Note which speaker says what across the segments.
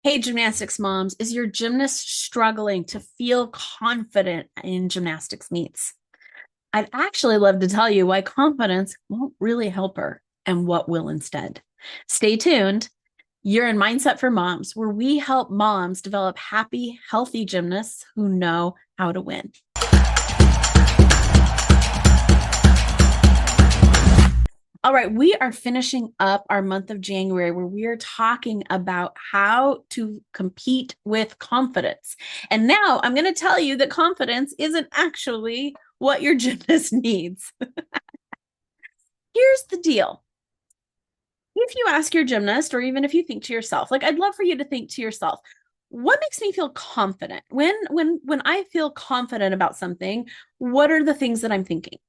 Speaker 1: Hey, gymnastics moms, is your gymnast struggling to feel confident in gymnastics meets? I'd actually love to tell you why confidence won't really help her and what will instead. Stay tuned. You're in Mindset for Moms, where we help moms develop happy, healthy gymnasts who know how to win. All right, we are finishing up our month of January where we are talking about how to compete with confidence. And now I'm going to tell you that confidence isn't actually what your gymnast needs. Here's the deal. If you ask your gymnast, or even if you think to yourself, like I'd love for you to think to yourself, what makes me feel confident? When I feel confident about something, what are the things that I'm thinking?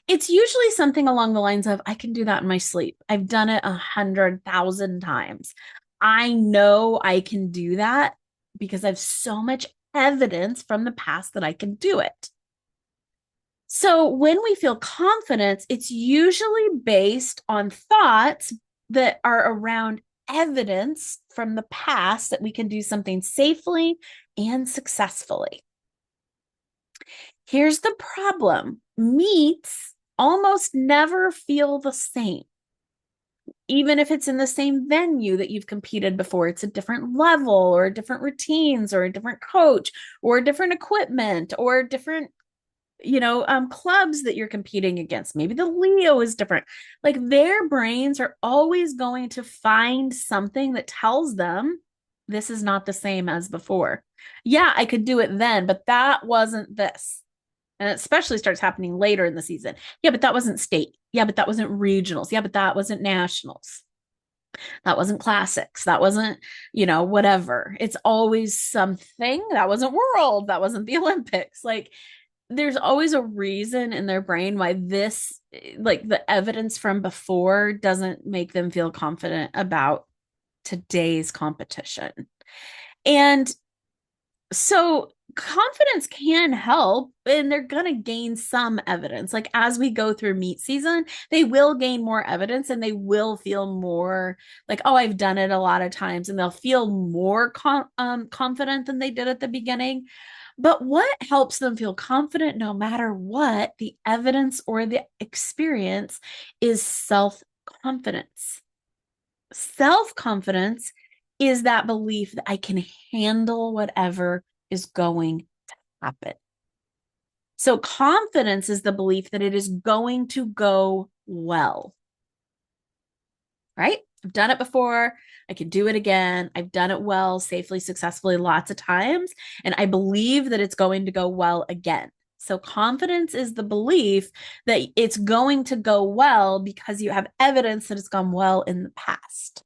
Speaker 1: It's usually something along the lines of, I can do that in my sleep. I've done it 100,000 times. I know I can do that because I have so much evidence from the past that I can do it. So when we feel confidence, it's usually based on thoughts that are around evidence from the past that we can do something safely and successfully. Here's the problem: meets almost never feel the same. Even if it's in the same venue that you've competed before, it's a different level or different routines or a different coach or different equipment or different clubs that you're competing against. Maybe the Leo is different. Like their brains are always going to find something that tells them this is not the same as before. Yeah, I could do it then, but that wasn't this. And it especially starts happening later in the season. Yeah, but that wasn't state. Yeah, but that wasn't regionals. Yeah, but that wasn't nationals. That wasn't classics. That wasn't, whatever. It's always something. That wasn't world. That wasn't the Olympics. Like there's always a reason in their brain why this, like the evidence from before, doesn't make them feel confident about today's competition. And so confidence can help, and they're going to gain some evidence. Like as we go through meet season, they will gain more evidence and they will feel more like, oh, I've done it a lot of times, and they'll feel more confident than they did at the beginning. But what helps them feel confident no matter what, the evidence or the experience, is self confidence. Self confidence is that belief that I can handle whatever is going to happen. So, confidence is the belief that it is going to go well, right? I've done it before. I can do it again. I've done it well, safely, successfully, lots of times. And I believe that it's going to go well again. So, confidence is the belief that it's going to go well because you have evidence that it's gone well in the past.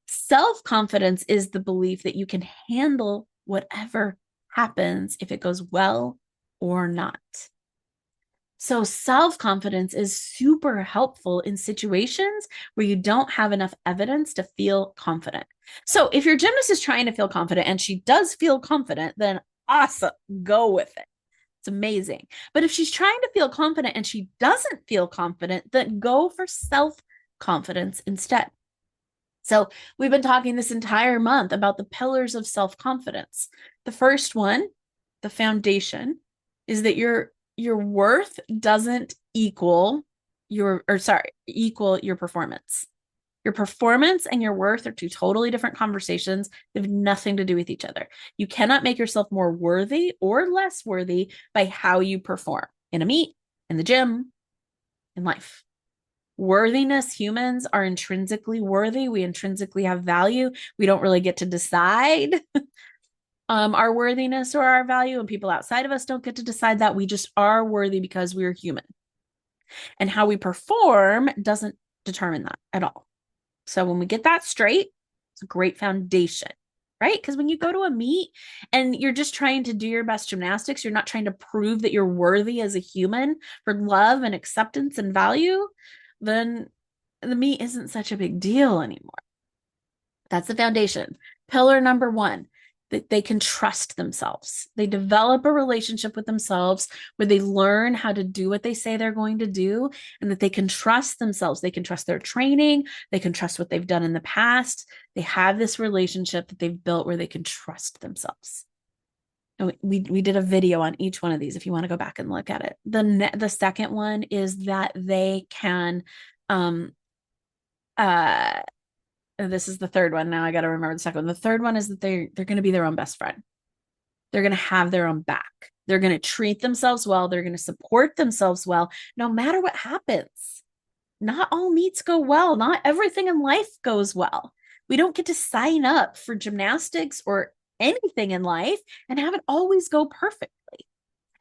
Speaker 1: Self confidence is the belief that you can handle whatever happens, if it goes well or not. So, self confidence is super helpful in situations where you don't have enough evidence to feel confident. So, if your gymnast is trying to feel confident and she does feel confident, then awesome, go with it. It's amazing. But if she's trying to feel confident and she doesn't feel confident, then go for self confidence instead. So, we've been talking this entire month about the pillars of self confidence. The first one, the foundation, is that your worth doesn't equal your performance. Your performance and your worth are two totally different conversations. They have nothing to do with each other. You cannot make yourself more worthy or less worthy by how you perform in a meet, in the gym, in life. Worthiness, humans are intrinsically worthy. We intrinsically have value. We don't really get to decide our worthiness or our value, and people outside of us don't get to decide that. We just are worthy because we're human. And how we perform doesn't determine that at all. So when we get that straight, it's a great foundation, right? Because when you go to a meet and you're just trying to do your best gymnastics, you're not trying to prove that you're worthy as a human for love and acceptance and value, then the meet isn't such a big deal anymore. That's the foundation. Pillar number one, that they can trust themselves. They develop a relationship with themselves where they learn how to do what they say they're going to do, and that they can trust themselves. They can trust their training. They can trust what they've done in the past. They have this relationship that they've built where they can trust themselves. And we did a video on each one of these if you want to go back and look at it. The second one is that they can uh this is the third one. Now I got to remember the second one. The third one is that they're going to be their own best friend. They're going to have their own back. They're going to treat themselves well. They're going to support themselves well, no matter what happens. Not all meets go well. Not everything in life goes well. We don't get to sign up for gymnastics or anything in life and have it always go perfectly.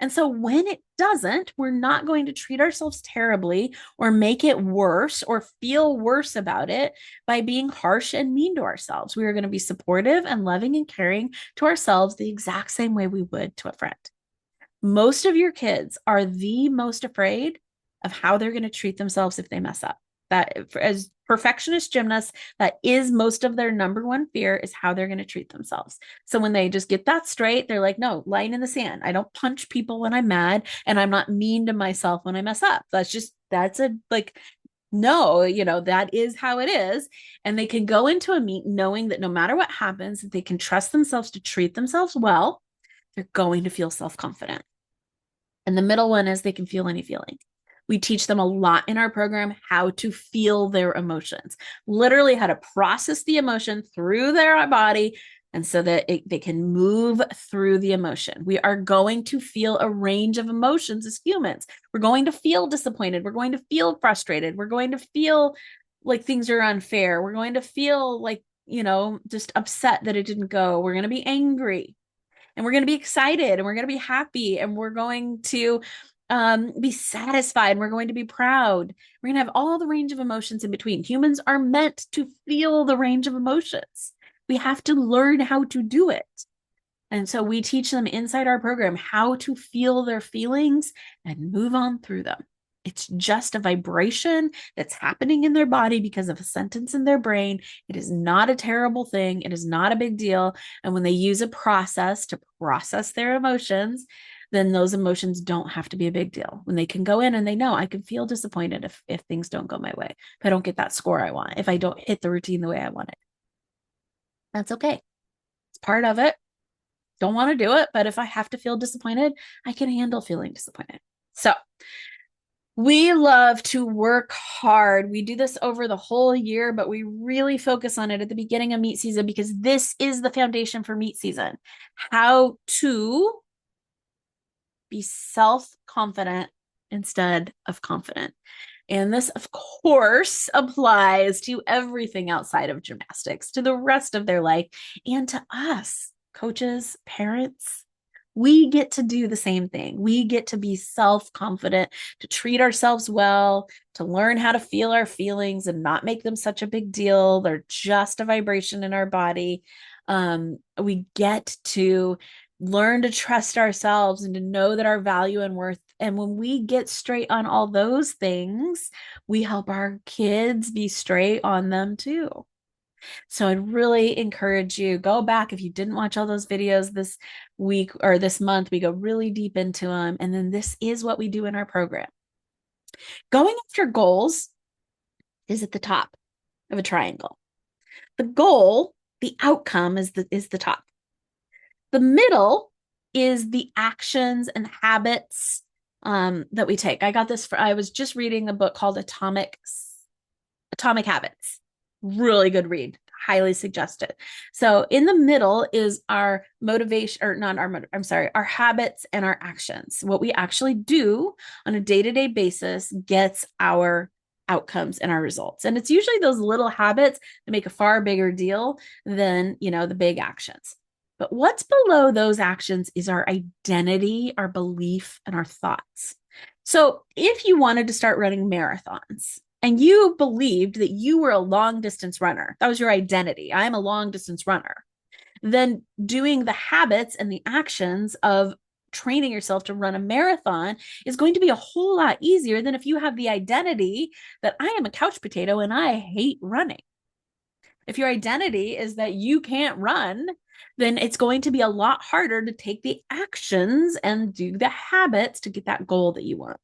Speaker 1: And so when it doesn't, we're not going to treat ourselves terribly or make it worse or feel worse about it by being harsh and mean to ourselves. We are going to be supportive and loving and caring to ourselves the exact same way we would to a friend. Most of your kids are the most afraid of how they're going to treat themselves if they mess up. That, as perfectionist gymnasts, that is most of their number one fear, is how they're going to treat themselves. So when they just get that straight, they're like, no, line in the sand. I don't punch people when I'm mad, and I'm not mean to myself when I mess up. That's a like, no, that is how it is. And they can go into a meet knowing that no matter what happens, they can trust themselves to treat themselves well. They're going to feel self-confident. And the middle one is they can feel any feeling. We teach them a lot in our program how to feel their emotions, literally how to process the emotion through their body, and so that they can move through the emotion. We are going to feel a range of emotions as humans. We're going to feel disappointed. We're going to feel frustrated. We're going to feel like things are unfair. We're going to feel like, just upset that it didn't go. We're going to be angry, and we're going to be excited, and we're going to be happy, and we're going to be satisfied. We're going to be proud. We're going to have all the range of emotions in between. Humans are meant to feel the range of emotions. We have to learn how to do it. And so we teach them inside our program how to feel their feelings and move on through them. It's just a vibration that's happening in their body because of a sentence in their brain. It is not a terrible thing. It is not a big deal. And when they use a process to process their emotions, then those emotions don't have to be a big deal. When they can go in and they know, I can feel disappointed if things don't go my way, if I don't get that score I want, if I don't hit the routine the way I want it. That's okay. It's part of it. Don't want to do it, but if I have to feel disappointed, I can handle feeling disappointed. So we love to work hard. We do this over the whole year, but we really focus on it at the beginning of meet season because this is the foundation for meet season. How to be self-confident instead of confident. And this, of course, applies to everything outside of gymnastics, to the rest of their life, and to us, coaches, parents. We get to do the same thing. We get to be self-confident, to treat ourselves well, to learn how to feel our feelings and not make them such a big deal. They're just a vibration in our body. We get to learn to trust ourselves and to know that our value and worth. And when we get straight on all those things, we help our kids be straight on them too. So I'd really encourage you, go back if you didn't watch all those videos this week or this month. We go really deep into them. And then this is what we do in our program. Going after goals is at the top of a triangle. The goal, the outcome is the top. The middle is the actions and habits that we take. I was just reading a book called Atomic Habits. Really good read. Highly suggested. So in the middle is our motivation, or not our, I'm sorry, our habits and our actions. What we actually do on a day-to-day basis gets our outcomes and our results. And it's usually those little habits that make a far bigger deal than, the big actions. But what's below those actions is our identity, our belief, and our thoughts. So if you wanted to start running marathons and you believed that you were a long distance runner, that was your identity. I'm a long distance runner. Then doing the habits and the actions of training yourself to run a marathon is going to be a whole lot easier than if you have the identity that I am a couch potato and I hate running. If your identity is that you can't run, then it's going to be a lot harder to take the actions and do the habits to get that goal that you want.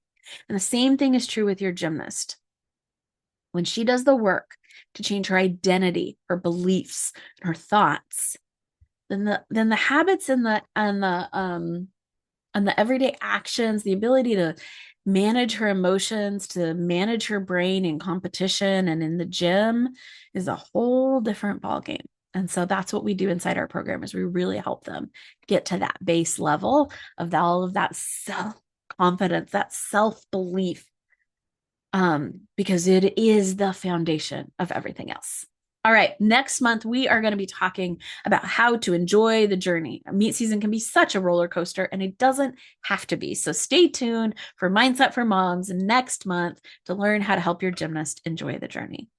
Speaker 1: And the same thing is true with your gymnast. When she does the work to change her identity, her beliefs, her thoughts, then the habits and the everyday actions, the ability to manage her emotions, to manage her brain in competition and in the gym is a whole different ballgame. And so that's what we do inside our program is we really help them get to that base level of all of that self-confidence, that self-belief, because it is the foundation of everything else. All right, next month, we are going to be talking about how to enjoy the journey. Meet season can be such a roller coaster, and it doesn't have to be. So stay tuned for Mindset for Moms next month to learn how to help your gymnast enjoy the journey.